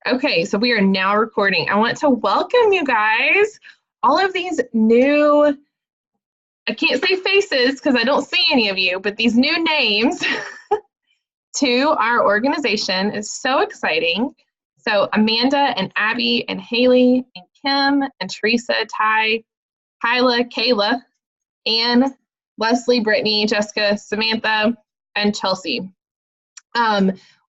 Okay, so we are now recording. I want to welcome you guys, all of these new, I can't say faces because I don't see any of you, but these new names to our organization is so exciting. So Amanda and Abby and Haley and Kim and Teresa, Ty, Kyla, Kayla, Anne, Leslie, Brittany, Jessica, Samantha, and Chelsea.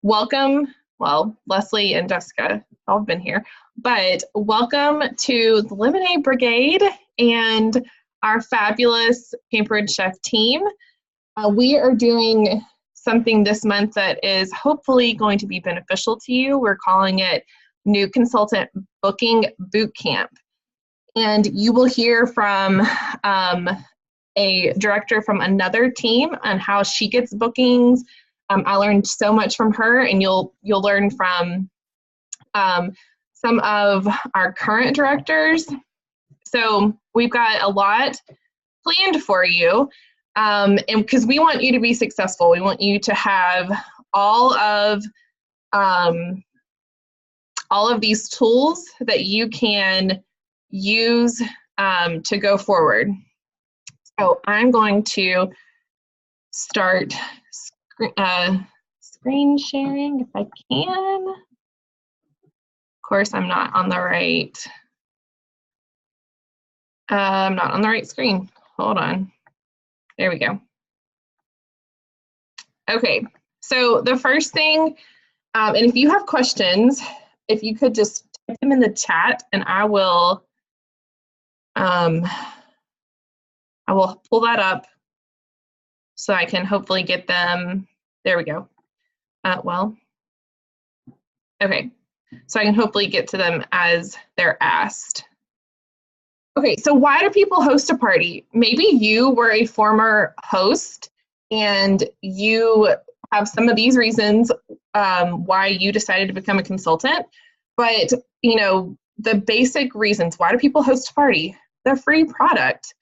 Welcome. Well, Leslie and Jessica all have been here, but welcome to the Lemonade Brigade and our fabulous Pampered Chef team. We are doing something this month that is hopefully going to be beneficial to you. We're calling it New Consultant Booking Boot Camp. And you will hear from a director from another team on how she gets bookings. I learned so much from her, and you'll learn from some of our current directors. So we've got a lot planned for you, and because we want you to be successful, we want you to have all of these tools that you can use to go forward. So I'm going to start screen sharing if I can. Of course, I'm not on the right. I'm not on the right screen. Hold on. There we go. Okay, so the first thing, and if you have questions, if you could just type them in the chat, and I will pull that up so I can hopefully get them. There we go. Okay, so I can hopefully get to them as they're asked. Okay, so why do people host a party? Maybe you were a former host and you have some of these reasons why you decided to become a consultant, but you know, the basic reasons, why do people host a party? The free product.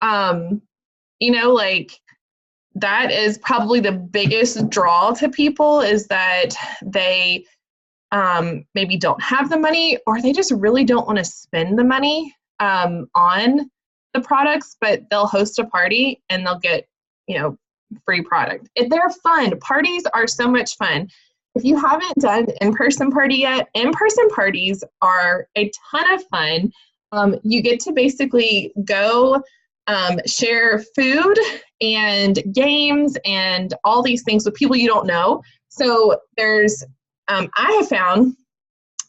You know, like that is probably the biggest draw to people, is that they maybe don't have the money, or they just really don't want to spend the money on the products, but they'll host a party and they'll get, you know, free product. They're fun. Parties are so much fun. If you haven't done in-person party yet, in-person parties are a ton of fun. You get to basically go share food and games and all these things with people you don't know. So there's, I have found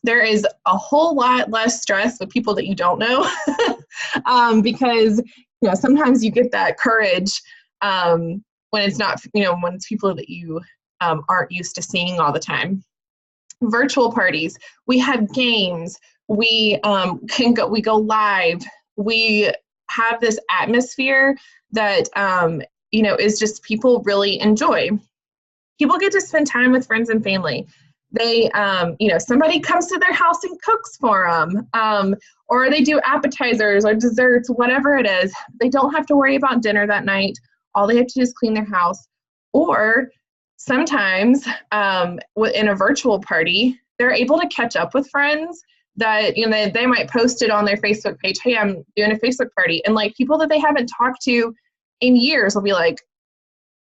there is a whole lot less stress with people that you don't know because, you know, sometimes you get that courage when it's not, you know, when it's people that you aren't used to seeing all the time. Virtual parties, we have games, we go live, we have this atmosphere that you know, is just people really enjoy. People get to spend time with friends and family. They, you know, somebody comes to their house and cooks for them, or they do appetizers or desserts, whatever it is. They don't have to worry about dinner that night. All they have to do is clean their house. Or sometimes in a virtual party, they're able to catch up with friends that, you know, they might post it on their Facebook page, hey, I'm doing a Facebook party. And like people that they haven't talked to in years will be like,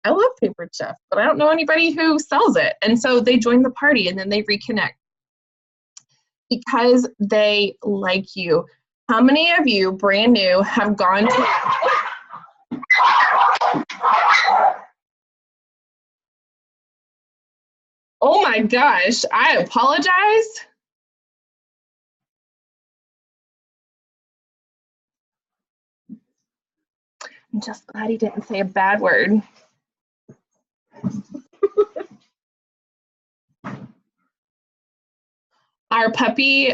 I love Pampered Chef, but I don't know anybody who sells it. And so they join the party and then they reconnect because they like you. How many of you, brand new, have gone to... Oh my gosh, I apologize. I'm just glad he didn't say a bad word. Our puppy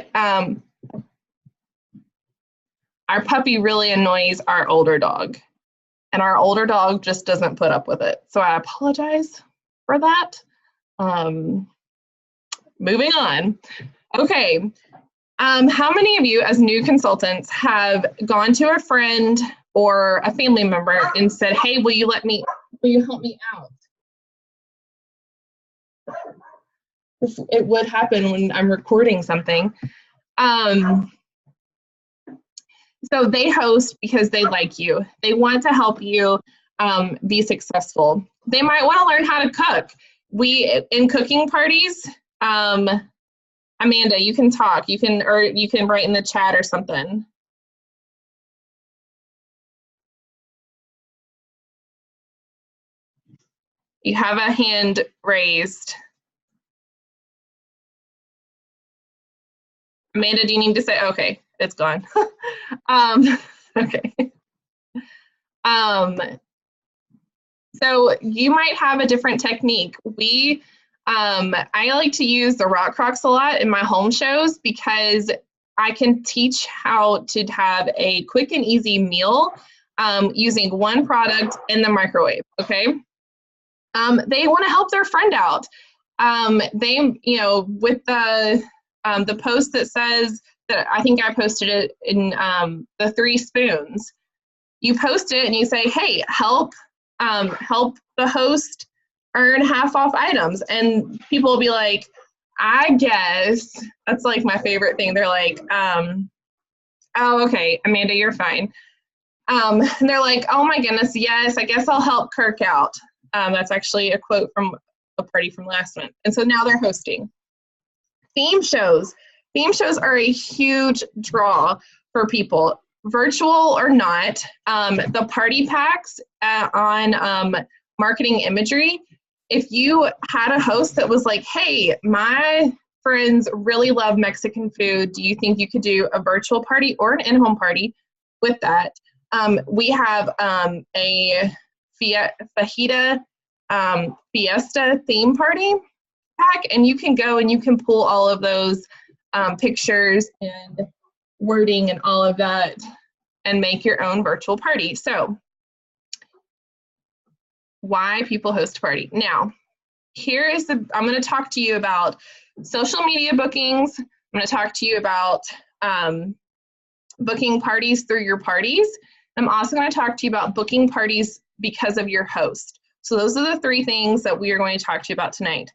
really annoys our older dog, and our older dog just doesn't put up with it. So I apologize for that. Moving on. Okay. How many of you as new consultants have gone to a friend or a family member and said, hey, will you help me out? it would happen when I'm recording something. So they host because they like you. They want to help you be successful. They might want to learn how to cook. We, in cooking parties, Amanda, you can talk. You can write in the chat or something. You have a hand raised. Amanda, do you need to say, okay, it's gone. Okay. So you might have a different technique. I like to use the Rock Crocs a lot in my home shows because I can teach how to have a quick and easy meal using one product in the microwave, okay? They want to help their friend out. With the post that says that, I think I posted it in the 3 spoons. You post it and you say, hey, help the host earn half off items. And people will be like, I guess. That's like my favorite thing. They're like, oh, okay, Amanda, you're fine. And they're like, oh my goodness, yes, I guess I'll help Kirk out. That's actually a quote from a party from last month. And so now they're hosting. Theme shows. Theme shows are a huge draw for people, virtual or not. The party packs on marketing imagery, if you had a host that was like, hey, my friends really love Mexican food, do you think you could do a virtual party or an in-home party with that? We have a fajita fiesta theme party pack, and you can go and you can pull all of those pictures and wording and all of that and make your own virtual party. So why people host a party. Now, I'm going to talk to you about social media bookings. I'm going to talk to you about booking parties through your parties. I'm also going to talk to you about booking parties because of your host. So those are the 3 things that we are going to talk to you about tonight.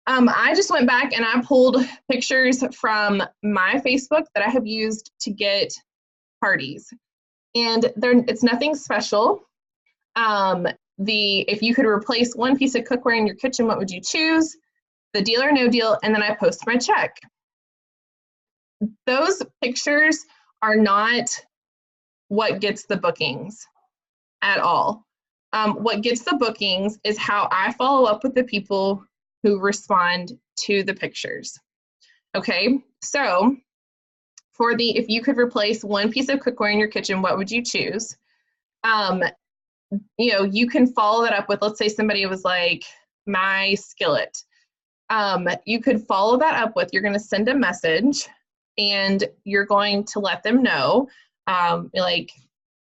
I just went back and I pulled pictures from my Facebook that I have used to get parties. And it's nothing special. If you could replace one piece of cookware in your kitchen, what would you choose? The deal or no deal, and then I post my check. Those pictures are not what gets the bookings at all. What gets the bookings is how I follow up with the people who respond to the pictures. Okay, so if you could replace one piece of cookware in your kitchen, what would you choose? You can follow that up with, let's say somebody was like, my skillet. You could follow that up with, you're going to send a message and you're going to let them know, like,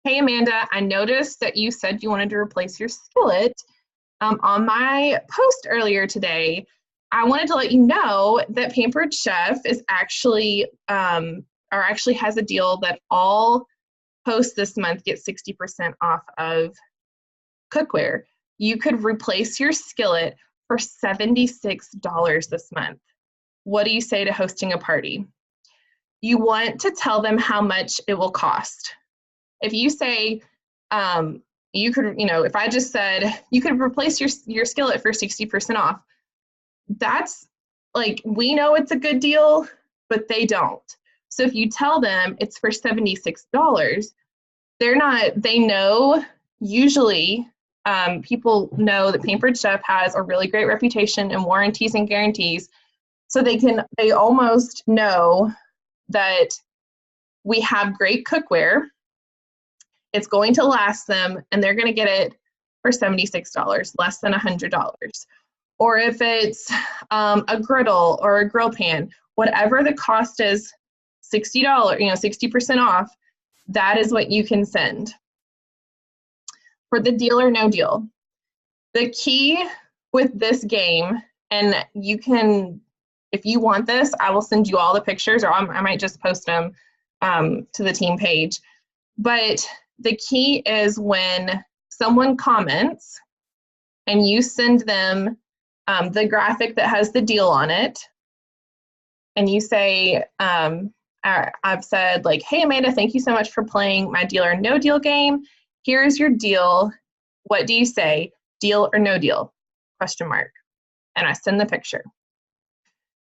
hey, Amanda, I noticed that you said you wanted to replace your skillet. On my post earlier today, I wanted to let you know that Pampered Chef is actually has a deal that all hosts this month get 60% off of cookware. You could replace your skillet for $76 this month. What do you say to hosting a party? You want to tell them how much it will cost. If you say, you could, if I just said you could replace your skillet for 60% off, that's like, we know it's a good deal, but they don't. So if you tell them it's for $76, they know, usually people know that Pampered Chef has a really great reputation and warranties and guarantees. So they almost know that we have great cookware. It's going to last them, and they're going to get it for $76, less than $100. Or if it's a griddle or a grill pan, whatever the cost is, $60, 60% off, that is what you can send. For the deal or no deal, the key with this game, and you can, if you want this, I will send you all the pictures, or I might just post them to the team page. But the key is when someone comments and you send them the graphic that has the deal on it, and you say, I've said like, hey Amanda, thank you so much for playing my Deal or No Deal game. Here's your deal. What do you say? Deal or no deal? Question mark. And I send the picture.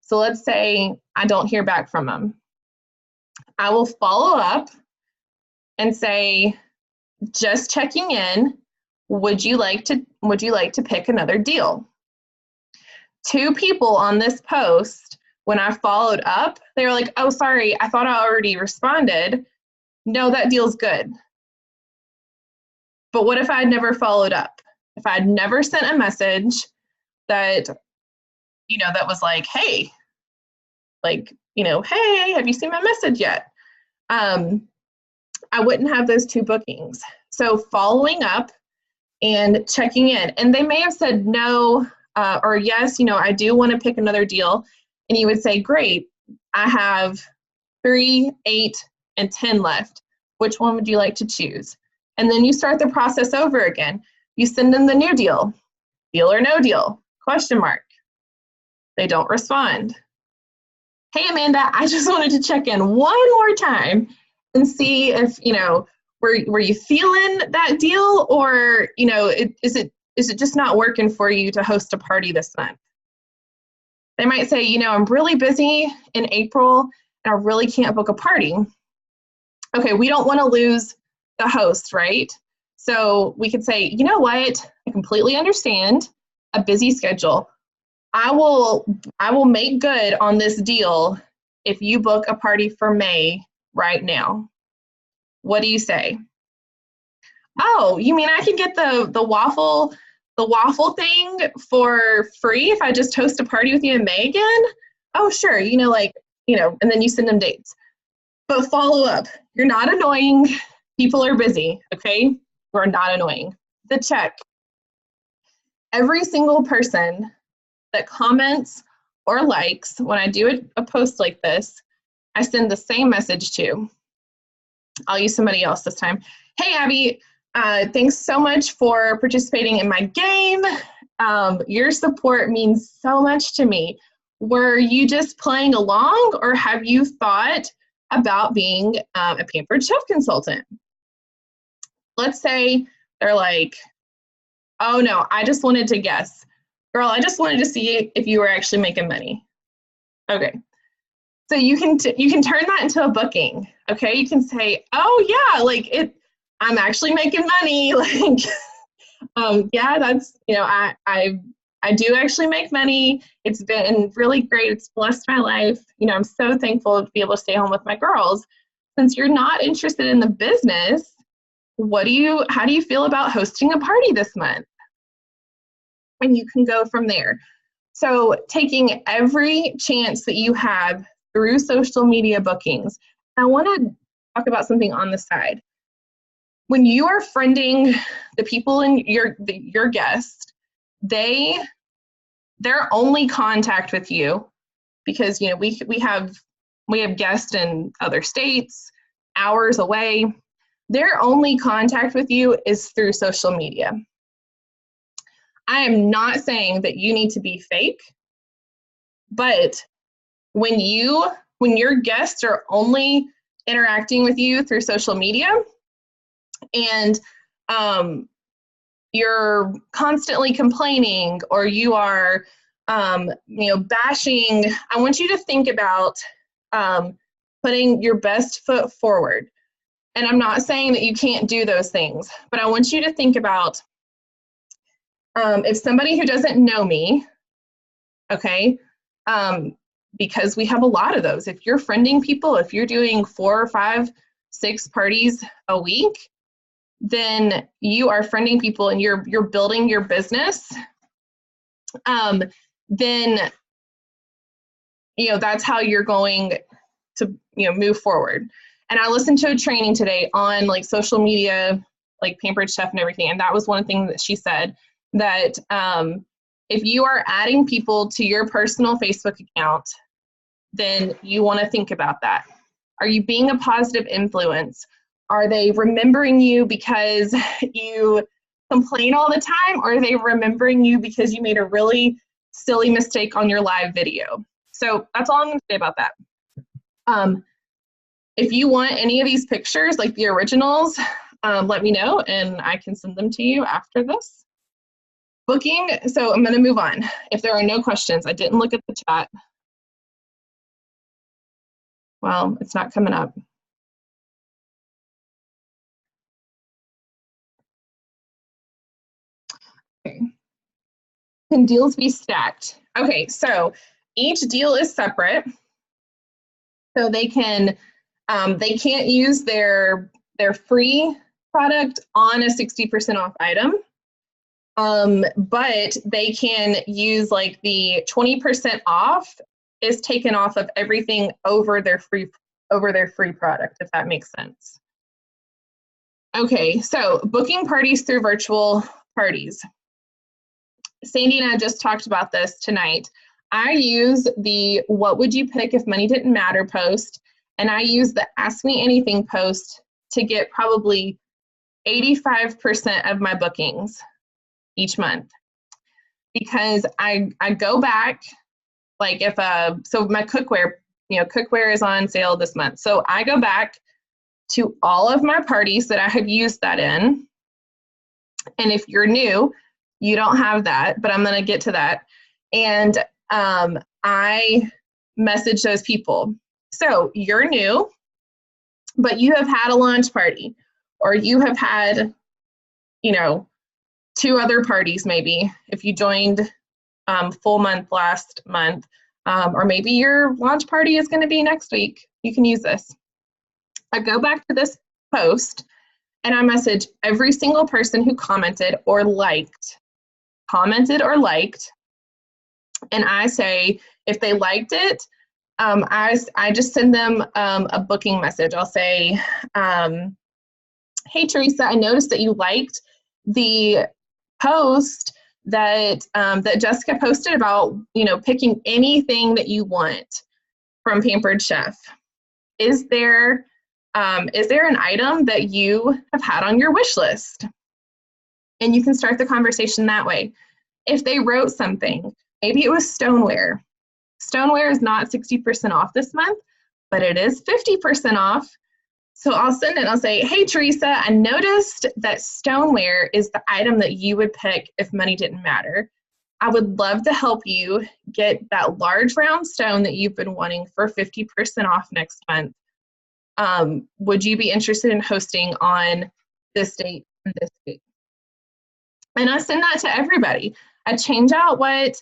So let's say I don't hear back from them. I will follow up and say, just checking in, would you like to pick another deal? 2 people on this post, when I followed up, they were like, oh, sorry, I thought I already responded. No, that deal's good. But what if I had never followed up? If I had never sent a message that, that was like, hey, hey, have you seen my message yet? I wouldn't have those 2 bookings. So following up and checking in, and they may have said no or yes, I do want to pick another deal. And you would say, great, I have 3, 8, and 10 left. Which one would you like to choose? And then you start the process over again. You send them the new deal. Deal or no deal? Question mark. They don't respond. Hey, Amanda, I just wanted to check in one more time and see if, were you feeling that deal, or, is it just not working for you to host a party this month? They might say, I'm really busy in April and I really can't book a party. Okay, we don't want to lose the host, right? So we could say, you know what? I completely understand a busy schedule. I will make good on this deal if you book a party for May right now. What do you say? Oh, you mean I can get the waffle thing for free if I just host a party with you in May again? Oh, sure. And then you send them dates. But follow up. You're not annoying. People are busy, okay? We're not annoying. The check. Every single person that comments or likes when I do a post like this, I send the same message to. I'll use somebody else this time. Hey, Abby, thanks so much for participating in my game. Your support means so much to me. Were you just playing along, or have you thought about being a Pampered Chef consultant? Let's say they're like, oh no, I just wanted to guess. Girl, I just wanted to see if you were actually making money. Okay. So you can turn that into a booking. Okay. You can say, oh yeah, I'm actually making money. Yeah, that's, I do actually make money. It's been really great. It's blessed my life. I'm so thankful to be able to stay home with my girls. Since you're not interested in the business, how do you feel about hosting a party this month? And you can go from there. So taking every chance that you have through social media bookings. I want to talk about something on the side. When you are friending the people in your guest, their only contact with you, because we have guests in other states, hours away. Their only contact with you is through social media. I am not saying that you need to be fake, but when your guests are only interacting with you through social media and you're constantly complaining, or you are bashing, I want you to think about putting your best foot forward. And I'm not saying that you can't do those things, but I want you to think about if somebody who doesn't know me, okay, because we have a lot of those. If you're friending people, if you're doing 4 or 5, 6 parties a week, then you are friending people and you're building your business. Then that's how you're going to move forward. And I listened to a training today on social media, Pampered Chef and everything, and that was one thing that she said, that if you are adding people to your personal Facebook account, then you want to think about that. Are you being a positive influence? Are they remembering you because you complain all the time, or are they remembering you because you made a really silly mistake on your live video. So that's all I'm going to say about that. If you want any of these pictures, like the originals, let me know and I can send them to you after this. Booking, so I'm going to move on. If there are no questions, I didn't look at the chat. Well, it's not coming up. Okay. Can deals be stacked? Okay, so each deal is separate. So they can't use their free product on a 60% off item. But they can use like the 20% off is taken off of everything over their free product, if that makes sense. Okay, so booking parties through virtual parties. Sandy and I just talked about this tonight. I use the "What would you pick if money didn't matter" post, and I use the "Ask me anything" post to get probably 85% of my bookings each month, because I go back, like if so my cookware, cookware is on sale this month, so I go back to all of my parties that I have used that in, and if you're new, you don't have that, but I'm going to get to that, and I message those people. So you're new, but you have had a launch party, or you have had, 2 other parties maybe, if you joined full month last month, or maybe your launch party is going to be next week. You can use this. I go back to this post and I message every single person who commented or liked, and I say, if they liked it, I just send them a booking message. I'll say, hey Teresa, I noticed that you liked the post that that Jessica posted about, picking anything that you want from Pampered Chef. Is there an item that you have had on your wish list? And you can start the conversation that way. If they wrote something, maybe it was stoneware. Stoneware is not 60% off this month, but it is 50% off. So I'll send it, I'll say, hey Teresa, I noticed that stoneware is the item that you would pick if money didn't matter. I would love to help you get that large round stone that you've been wanting for 50% off next month. Would you be interested in hosting on this date and this date? And I send that to everybody. I change out what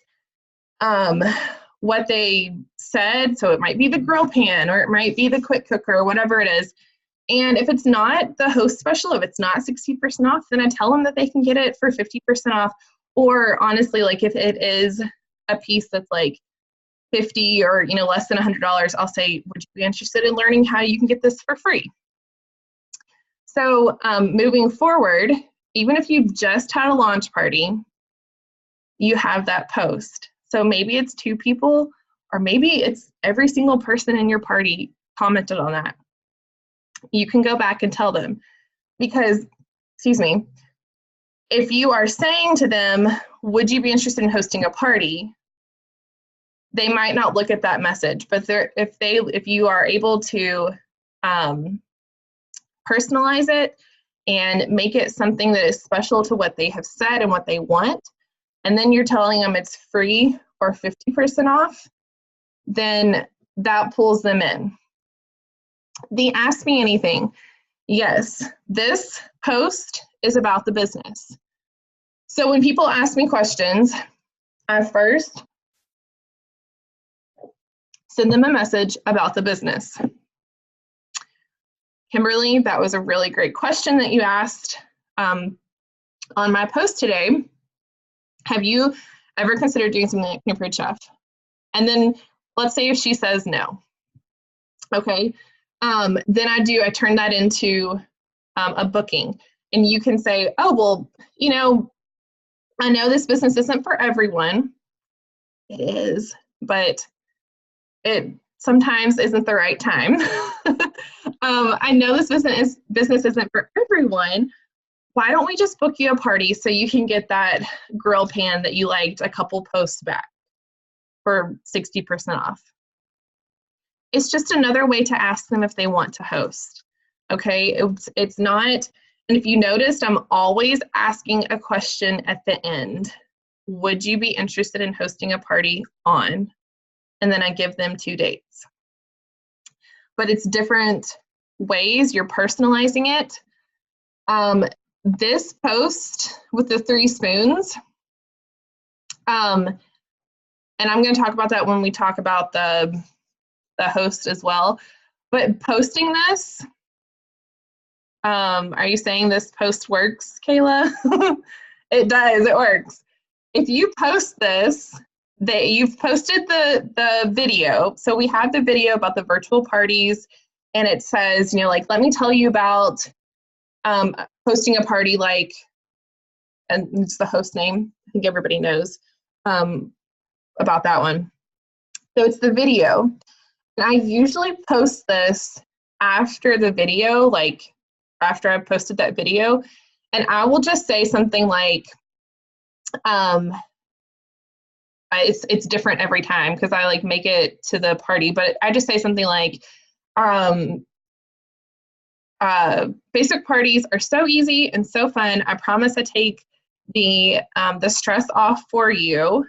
they said. So it might be the grill pan, or it might be the quick cooker, or whatever it is. And if it's not the host special, if it's not 60% off, then I tell them that they can get it for 50% off. Or honestly, like if it is a piece that's like $50 or less than $100, I'll say, would you be interested in learning how you can get this for free? So moving forward, even if you just had a launch party, you have that post. So maybe it's 2 people, or maybe it's every single person in your party commented on that. You can go back and tell them, because, if you are saying to them, would you be interested in hosting a party? They might not look at that message, but if you are able to personalize it and make it something that is special to what they have said and what they want, and then you're telling them it's free or 50% off, then that pulls them in. The Ask Me Anything. Yes, this post is about the business. So when people ask me questions, I first send them a message about the business. Kimberly, that was a really great question that you asked on my post today. Have you ever considered doing something like Pampered Chef? And then let's say if she says no. Okay, then I turn that into a booking. And you can say, oh, well, I know this business isn't for everyone. It is, but it sometimes isn't the right time. I know this business isn't for everyone. Why don't we just book you a party so you can get that grill pan that you liked a couple posts back? for 60% off. It's just another way to ask them if they want to host. Okay, it's not, and if you noticed, I'm always asking a question at the end. Would you be interested in hosting a party on? And then I give them 2 dates. But it's different ways, you're personalizing it. This post with the 3 spoons, and I'm going to talk about that when we talk about the host as well. But posting this, are you saying this post works, Kayla? It does, it works. If you post this, you've posted the video. So we have the video about the virtual parties, and it says, like, let me tell you about hosting a party like, and it's the host name. I think everybody knows about that one. So it's the video. And I usually post this after the video, like after I've posted that video, and I will just say something like, it's different every time because I like make it to the party, but I just say something like, basic parties are so easy and so fun. I promise I take the stress off for you.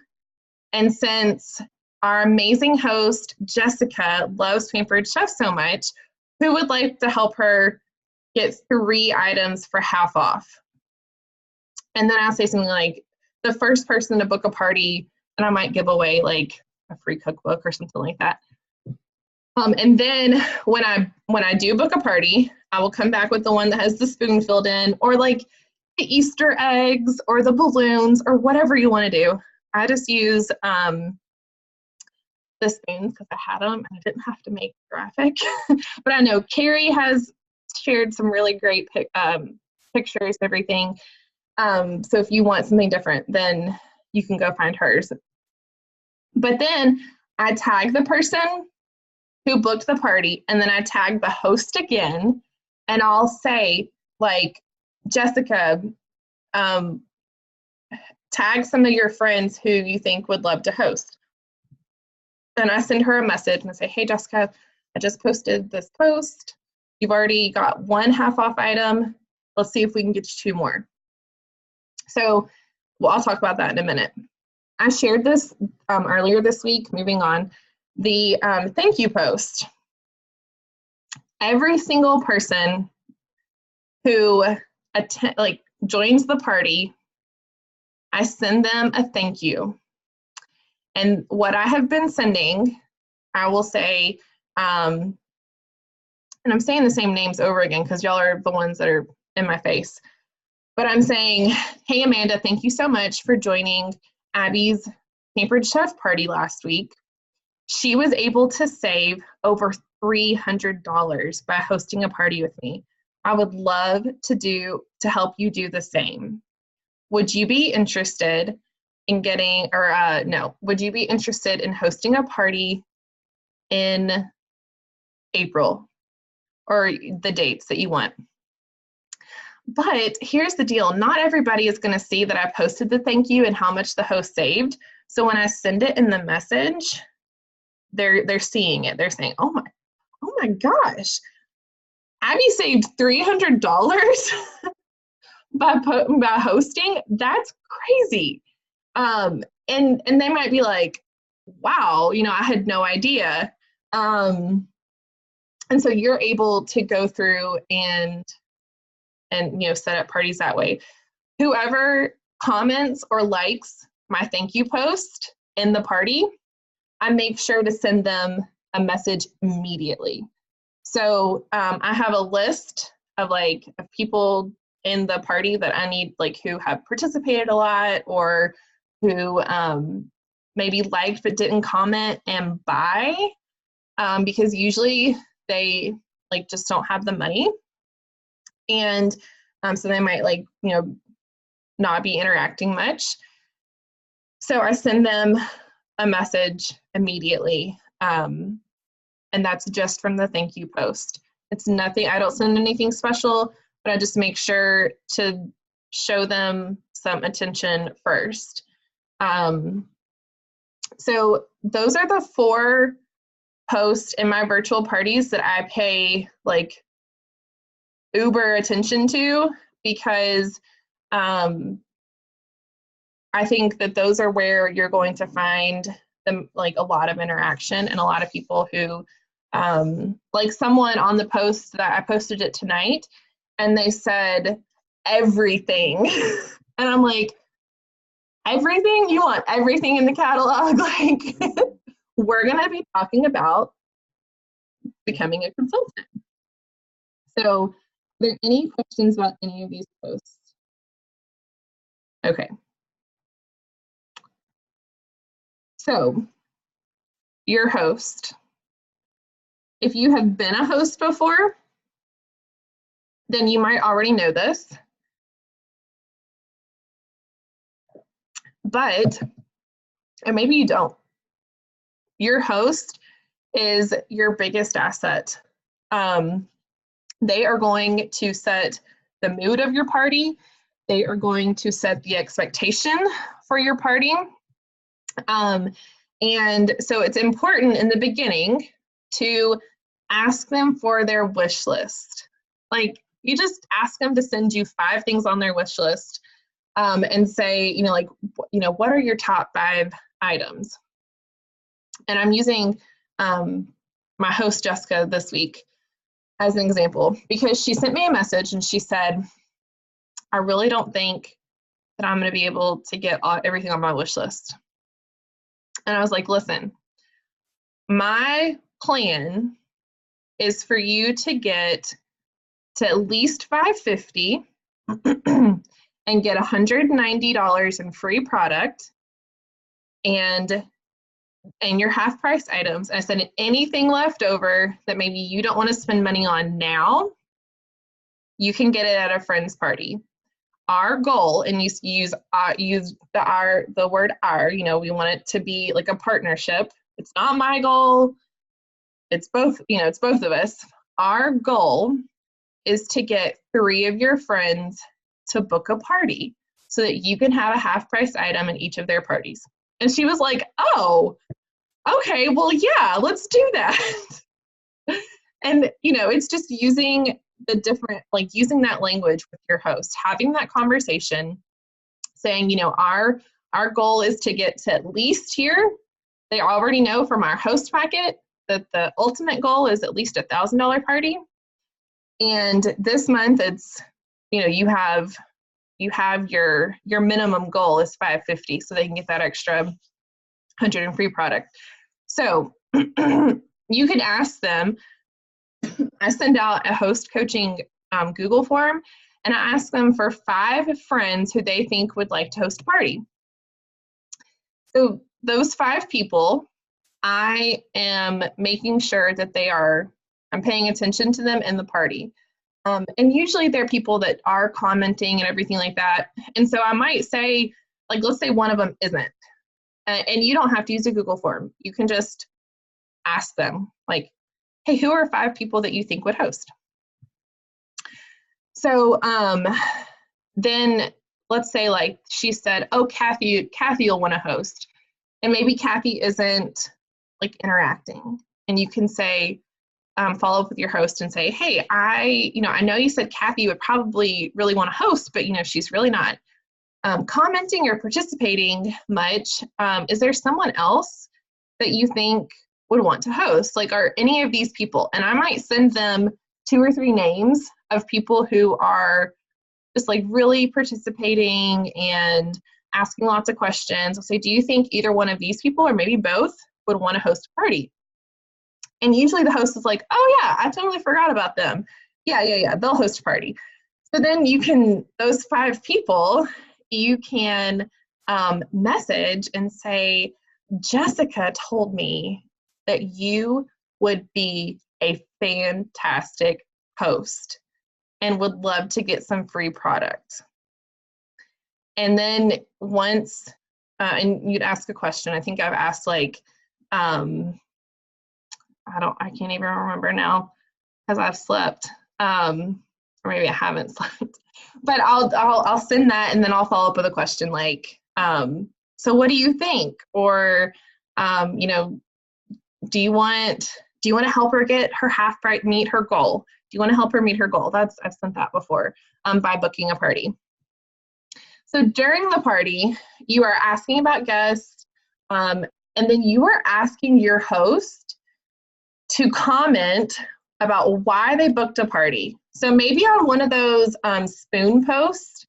And since our amazing host, Jessica, loves Pampered Chef so much, who would like to help her get 3 items for half off? And then I'll say something like, the first person to book a party, and I might give away like a free cookbook or something like that. And then when I do book a party, I will come back with the one that has the spoon filled in, or like the Easter eggs or the balloons or whatever you want to do. I just use the spoons because I had them and I didn't have to make graphic. But I know Carrie has shared some really great pictures and everything. So if you want something different, then you can go find hers. But then I tag the person who booked the party, and then I tag the host again, and I'll say, like, Jessica, tag some of your friends who you think would love to host. And I send her a message and I say, hey, Jessica, I just posted this post. You've already got 1 half off item. Let's see if we can get you 2 more. So, well, I'll talk about that in a minute. I shared this earlier this week, moving on, the thank you post. Every single person who joins the party, I send them a thank you. And what I have been sending, I will say, and I'm saying the same names over again because y'all are the ones that are in my face. But I'm saying, hey, Amanda, thank you so much for joining Abby's Pampered Chef party last week. She was able to save over $300 by hosting a party with me. I would love to help you do the same. Would you be interested in would you be interested in hosting a party in April, or the dates that you want? But here's the deal. Not everybody is going to see that I posted the thank you and how much the host saved. So when I send it in the message, they're seeing it. They're saying, oh my gosh, Abby saved $300 by hosting. That's crazy. And they might be like, wow, I had no idea. And so you're able to go through and set up parties that way. Whoever comments or likes my thank you post in the party, I make sure to send them a message immediately. So I have a list of people in the party that I need, who have participated a lot, or who maybe liked but didn't comment and buy, because usually they just don't have the money. And so they might not be interacting much. So I send them a message immediately. And that's just from the thank you post. It's nothing, I don't send anything special, but I just make sure to show them some attention first. So those are the 4 posts in my virtual parties that I pay like uber attention to, because I think that those are where you're going to find them, like a lot of interaction and a lot of people who, like someone on the post that I posted it tonight, and they said everything. And I'm like, everything? You want everything in the catalog? Like, we're going to be talking about becoming a consultant. So, are there any questions about any of these posts? Okay. So, your host. If you have been a host before, then you might already know this. But, and maybe you don't. Your host is your biggest asset. They are going to set the mood of your party. They are going to set the expectation for your party. And so it's important in the beginning to ask them for their wish list. Like, you just ask them to send you 5 things on their wish list, and say, what are your top 5 items? And I'm using my host, Jessica, this week as an example, because she sent me a message and she said, I really don't think that I'm going to be able to get everything on my wish list. And I was like, listen, my plan is for you to get to at least $550 and get $190 in free product and your half price items. And I said, anything left over that maybe you don't want to spend money on now, you can get it at a friend's party. Our goal, and you use the word our, we want it to be like a partnership. It's not my goal. It's both, it's both of us. Our goal is to get 3 of your friends to book a party so that you can have a half price item in each of their parties. And she was like, oh, okay, well, yeah, let's do that. And, it's just using the different, like using that language with your host, having that conversation, saying, our goal is to get to at least here. They already know from our host packet that the ultimate goal is at least $1,000 party. And this month it's, you have your minimum goal is $550, so they can get that extra 100 in free product. So you can ask them. I send out a host coaching Google form, and I ask them for 5 friends who they think would like to host a party. So those 5 people, I am making sure that I'm paying attention to them in the party. And usually they're people that are commenting and everything like that. And so I might say, like, let's say one of them isn't. And you don't have to use a Google form. You can just ask them, like, hey, who are 5 people that you think would host? So then let's say, like, she said, oh, Kathy will want to host. And maybe Kathy isn't, like, interacting. And you can say, follow up with your host and say, hey, I know you said Kathy would probably really want to host, but, she's really not commenting or participating much. Is there someone else that you think would want to host? Like, are any of these people? And I might send them 2 or 3 names of people who are just like really participating and asking lots of questions. I'll say, do you think either one of these people or maybe both would want to host a party? And usually the host is like, oh yeah, I totally forgot about them. Yeah, they'll host a party. So then those 5 people, you can message and say, Jessica told me that you would be a fantastic host and would love to get some free product. And then once, and you'd ask a question. I think I've asked like, I can't even remember now because I've slept, or maybe I haven't slept. But I'll send that, and then I'll follow up with a question like, so what do you think? Or You know, do you want to help her get her half price, meet her goal? Do you want to help her meet her goal? I've sent that before by booking a party. So during the party, you are asking about guests, and then you are asking your host to comment about why they booked a party. So maybe on one of those spoon posts,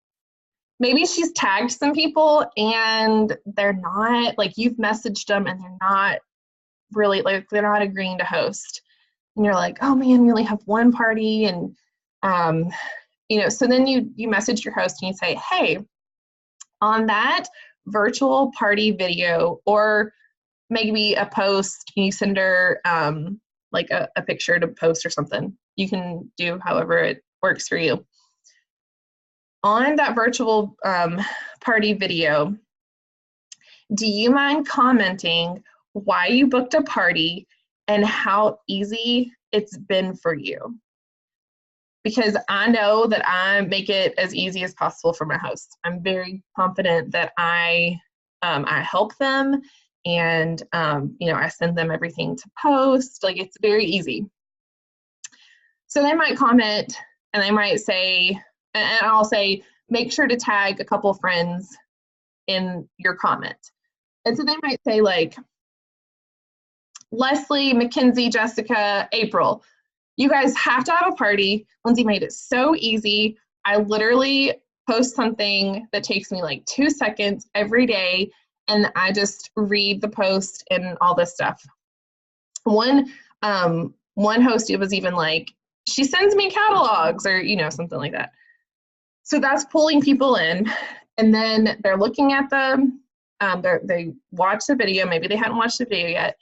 maybe she's tagged some people and they're not, like, you've messaged them and they're not really, like, they're not agreeing to host. And you're like, oh man, we only have one party. And, you know, so then you message your host and you say, hey, on that virtual party video, or maybe a post, you send her like a picture to post or something. You can do however it works for you. On that virtual party video, do you mind commenting why you booked a party and how easy it's been for you? Because I know that I make it as easy as possible for my hosts. I'm very confident that I help them, and you know, I send them everything to post. Like, it's very easy. So they might comment and they might say, and I'll say, make sure to tag a couple friends in your comment. And so they might say, like, Leslie, Mackenzie, Jessica, April, you guys have to have a party. Lindsay made it so easy. I literally post something that takes me like 2 seconds every day, and I just read the post and all this stuff. One host, it was even like, she sends me catalogs, or, you know, something like that. So that's pulling people in, and then they're looking at them. They watch the video. Maybe they hadn't watched the video yet.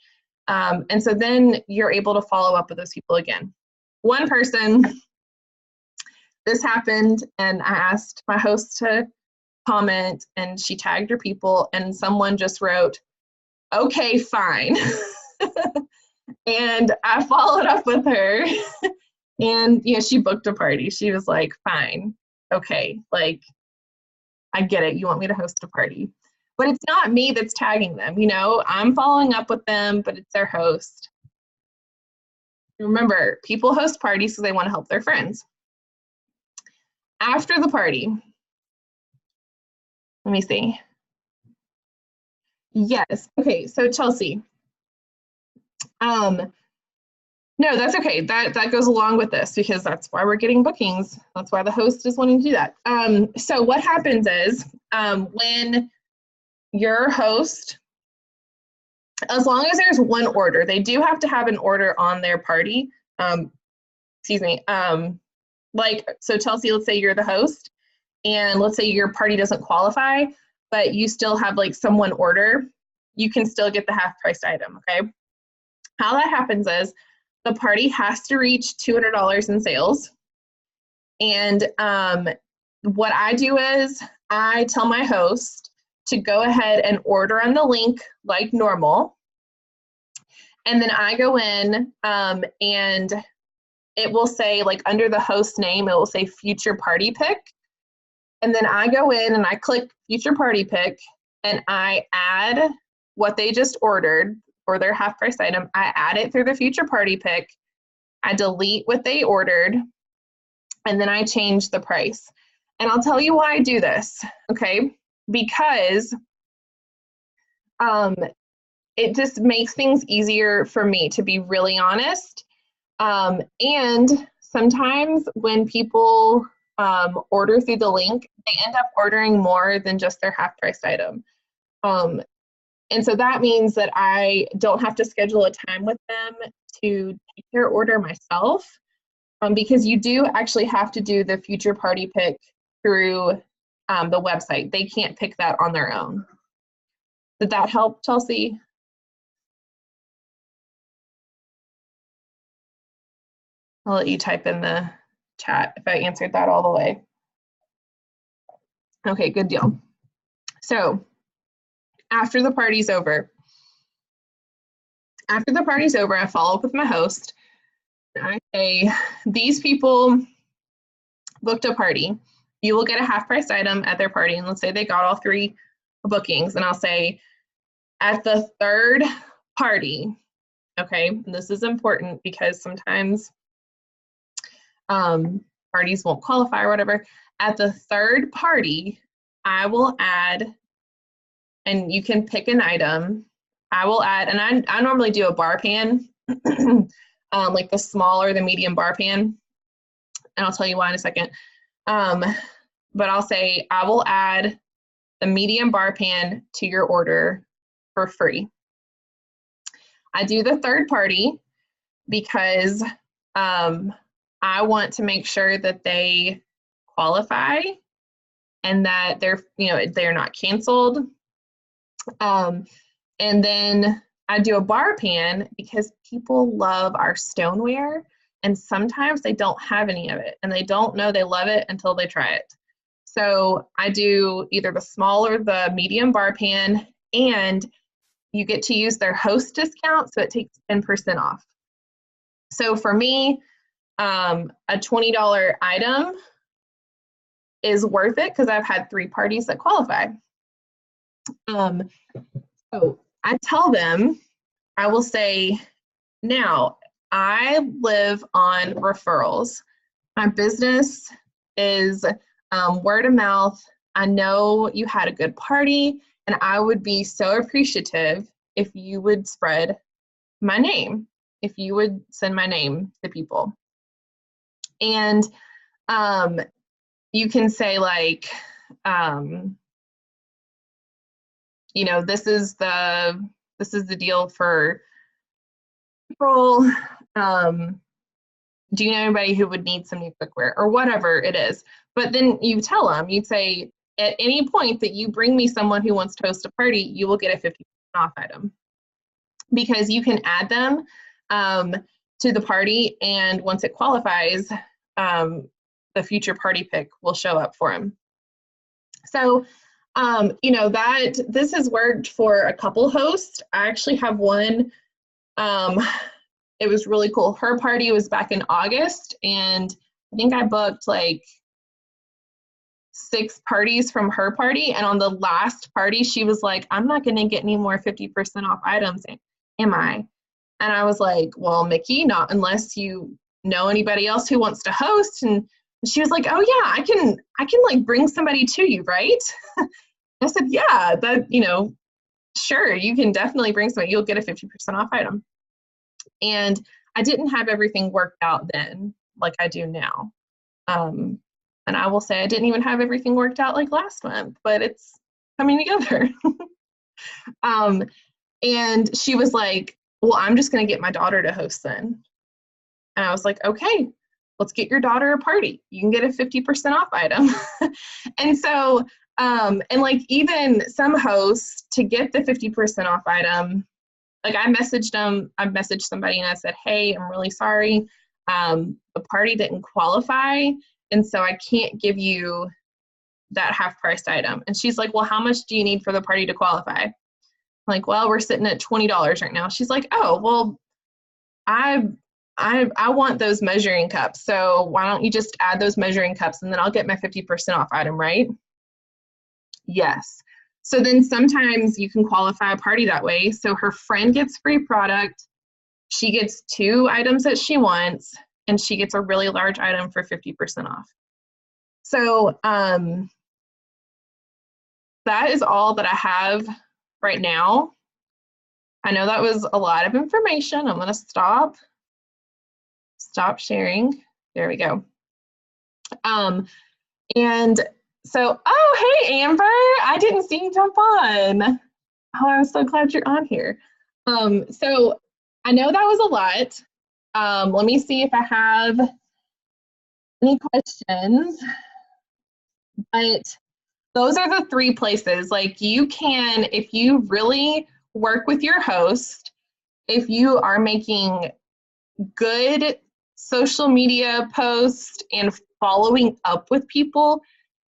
And so then you're able to follow up with those people again. One person, this happened, and I asked my host to comment, and she tagged her people, and someone just wrote, okay, fine. And I followed up with her, and, you know, she booked a party. She was like, fine, okay, like, I get it. You want me to host a party. But it's not me that's tagging them, you know? I'm following up with them, but it's their host. Remember, people host parties because they want to help their friends. After the party, let me see. Yes, okay, so Chelsea. No, that's okay. That goes along with this, because that's why we're getting bookings. That's why the host is wanting to do that. So what happens is, when your host, as long as there's one order, they do have to have an order on their party. Excuse me. Like, so Chelsea, let's say you're the host, and let's say your party doesn't qualify, but you still have like someone order, you can still get the half-priced item, okay? How that happens is the party has to reach $200 in sales. And what I do is I tell my host to go ahead and order on the link like normal. And then I go in and it will say, like, under the host name, it will say future party pick. And then I go in and I click future party pick, and I add what they just ordered for their half price item. I add it through the future party pick. I delete what they ordered, and then I change the price. And I'll tell you why I do this, okay? Because it just makes things easier for me, to be really honest. And sometimes when people order through the link, they end up ordering more than just their half-priced item. And so that means that I don't have to schedule a time with them to take their order myself, because you do actually have to do the future party pick through the website. They can't pick that on their own. Did that help, Chelsea? I'll let you type in the chat if I answered that all the way. Okay, good deal. So after the party's over, I follow up with my host. I say, these people booked a party. You will get a half-price item at their party, and let's say they got all 3 bookings, and I'll say, At the third party, okay, and this is important because sometimes parties won't qualify or whatever. At the third party, I will add, and you can pick an item. I will add, and I normally do a bar pan, like the small or the medium bar pan, and I'll tell you why in a second. But I'll say I will add the medium bar pan to your order for free. I do the third party because I want to make sure that they qualify and that they're not canceled. And then I do a bar pan because people love our stoneware, and sometimes they don't have any of it, and they don't know they love it until they try it. So I do either the small or the medium bar pan, and you get to use their host discount, so it takes 10% off. So for me, a $20 item is worth it because I've had 3 parties that qualify. So I tell them, I will say, now I live on referrals. My business is word of mouth. I know you had a good party, and I would be so appreciative if you would spread my name, if you would send my name to people. And you can say like, this is the deal for April. Do you know anybody who would need some new cookware or whatever it is? But then you tell them, you'd say, at any point that you bring me someone who wants to host a party, you will get a 50% off item, because you can add them to the party, and once it qualifies, the future party pick will show up for them. So, that this has worked for a couple hosts. I actually have one. It was really cool. Her party was back in August, and I think I booked like 6 parties from her party. And on the last party, she was like, I'm not going to get any more 50% off items, am I? And I was like, well, Mickey, not unless you know anybody else who wants to host. And she was like, oh yeah, I can like bring somebody to you, right? I said, yeah, that, sure, you can definitely bring somebody, you'll get a 50% off item. And I didn't have everything worked out then like I do now. And I will say I didn't even have everything worked out like last month, but it's coming together. And she was like, well, I'm just going to get my daughter to host then. And I was like, okay, let's get your daughter a party. You can get a 50% off item. And so, and like even some hosts, to get the 50% off item, like I messaged somebody and I said, hey, I'm really sorry. The party didn't qualify, and so I can't give you that half-priced item. And she's like, well, how much do you need for the party to qualify? I'm like, well, we're sitting at $20 right now. She's like, oh, well, I want those measuring cups. So why don't you just add those measuring cups, and then I'll get my 50% off item, right? Yes. So then sometimes you can qualify a party that way. So her friend gets free product, she gets 2 items that she wants, and she gets a really large item for 50% off. So that is all that I have right now. I know that was a lot of information. I'm gonna stop sharing. There we go. And so, oh, hey, Amber, I didn't see you jump on. Oh, I'm so glad you're on here. So I know that was a lot. Let me see if I have any questions, but those are the 3 places. Like you can, if you really work with your host, if you are making good social media posts and following up with people,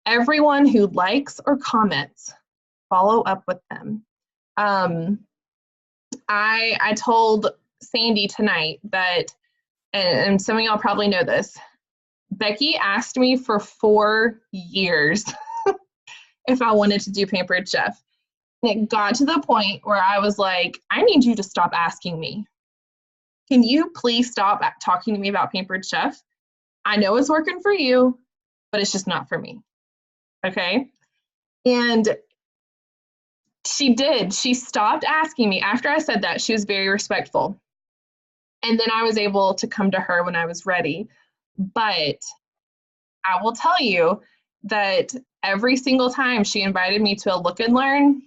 everyone who likes or comments, follow up with them. I told Sandy tonight that, and some of y'all probably know this, Becky asked me for 4 years if I wanted to do Pampered Chef. And it got to the point where I was like, I need you to stop asking me. Can you please stop talking to me about Pampered Chef? I know it's working for you, but it's just not for me. Okay? And she did. She stopped asking me. After I said that, she was very respectful. And then I was able to come to her when I was ready. But I will tell you that every single time she invited me to a look and learn,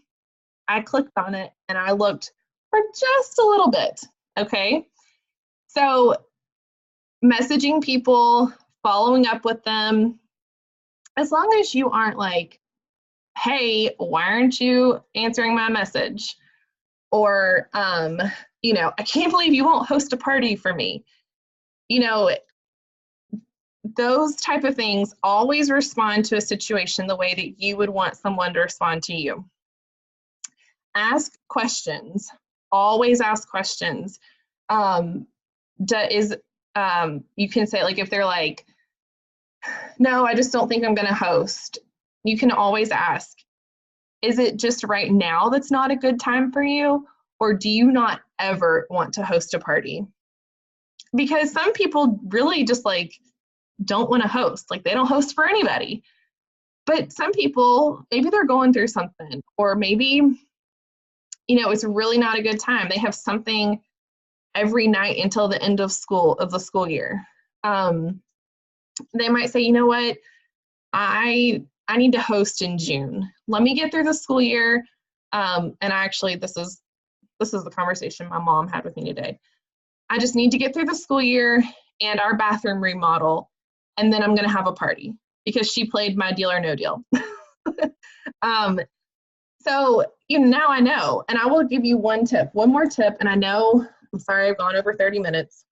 I clicked on it and I looked for just a little bit. Okay? So messaging people, following up with them, as long as you aren't like, hey, why aren't you answering my message? Or, you know, I can't believe you won't host a party for me. You know, those type of things, always respond to a situation the way that you would want someone to respond to you. Ask questions. Always ask questions. You can say, like, if they're like, no, I just don't think I'm going to host. You can always ask, is it just right now that's not a good time for you? Or do you not ever want to host a party? Because some people really just like don't want to host. Like, they don't host for anybody. But some people, maybe they're going through something, or maybe, you know, it's really not a good time. They have something every night until the end of the school year. They might say, you know what, I need to host in June. Let me get through the school year. And actually, this is the conversation my mom had with me today. I just need to get through the school year and our bathroom remodel, and then I'm going to have a party, because she played my Deal or No Deal. So, you know, now I know, and I will give you one more tip, and I know, I'm sorry, I've gone over 30 minutes.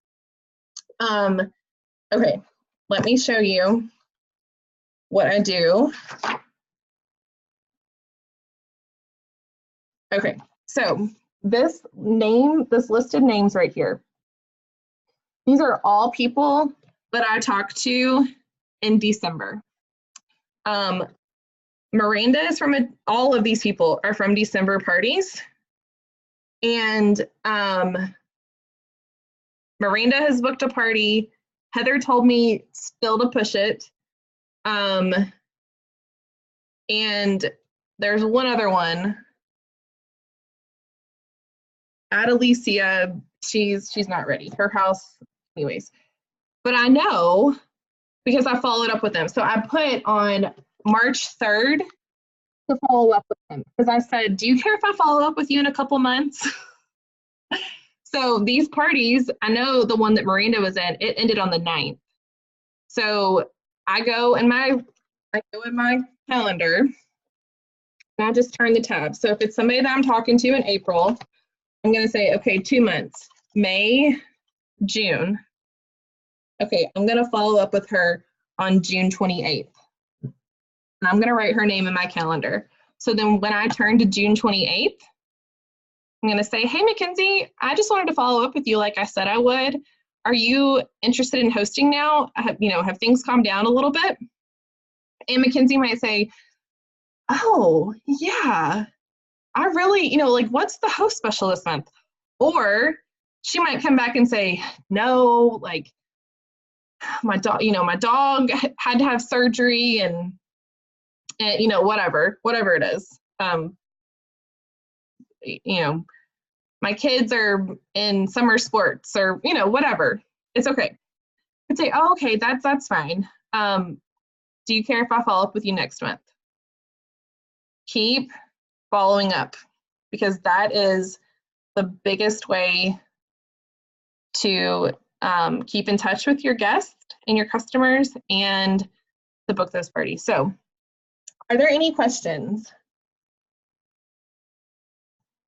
Okay, let me show you what I do. Okay, so this listed names right here, these are all people that I talked to in December. Miranda is all of these people are from December parties. And Miranda has booked a party. Heather told me still to push it. And there's one other one. Adelicia, she's not ready. Her house, anyways. But I know because I followed up with them. So I put on March 3rd to follow up with them, because I said, do you care if I follow up with you in a couple months? So these parties, I know the one that Miranda was in, it ended on the 9th. So I go in my calendar and I just turn the tab. So if it's somebody that I'm talking to in April, I'm going to say, okay, 2 months, May, June. Okay, I'm going to follow up with her on June 28th. And I'm going to write her name in my calendar. So then when I turn to June 28th, I'm going to say, hey, Mackenzie, I just wanted to follow up with you like I said I would. Are you interested in hosting now? Have things calmed down a little bit? And Mackenzie might say, oh, yeah, I really, like, what's the host special this month? Or she might come back and say, no, like, my dog had to have surgery and whatever it is. My kids are in summer sports, or, whatever. It's okay. I'd say, oh, okay, that's fine. Do you care if I follow up with you next month? Keep following up, because that is the biggest way to keep in touch with your guests and your customers and to book those parties. So, are there any questions?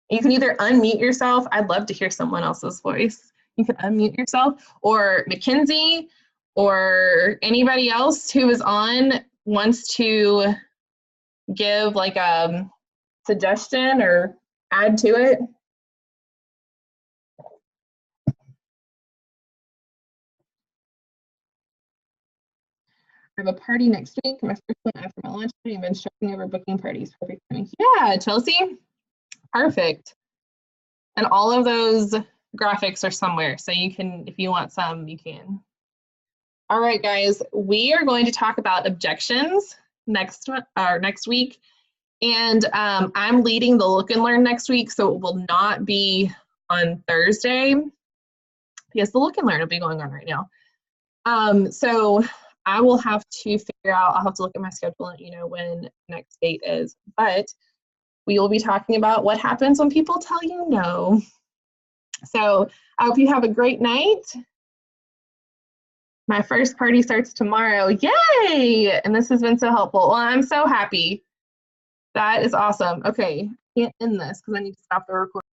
You can either unmute yourself. I'd love to hear someone else's voice. You can unmute yourself, or Mackenzie or anybody else who is on wants to give like a suggestion or add to it. I have a party next week. My first one after my lunch. I've been stressing over booking parties. Perfect timing. Yeah, Chelsea. Perfect. And all of those graphics are somewhere, so you can, if you want some, you can. All right, guys, we are going to talk about objections next week. And I'm leading the Look and Learn next week, so it will not be on Thursday because the Look and Learn will be going on right now. So I will have to figure out, I'll have to look at my schedule and when the next date is, but we will be talking about what happens when people tell you no. So I hope you have a great night. My first party starts tomorrow. Yay! And this has been so helpful. Well, I'm so happy. That is awesome. Okay, I can't end this because I need to stop the recording.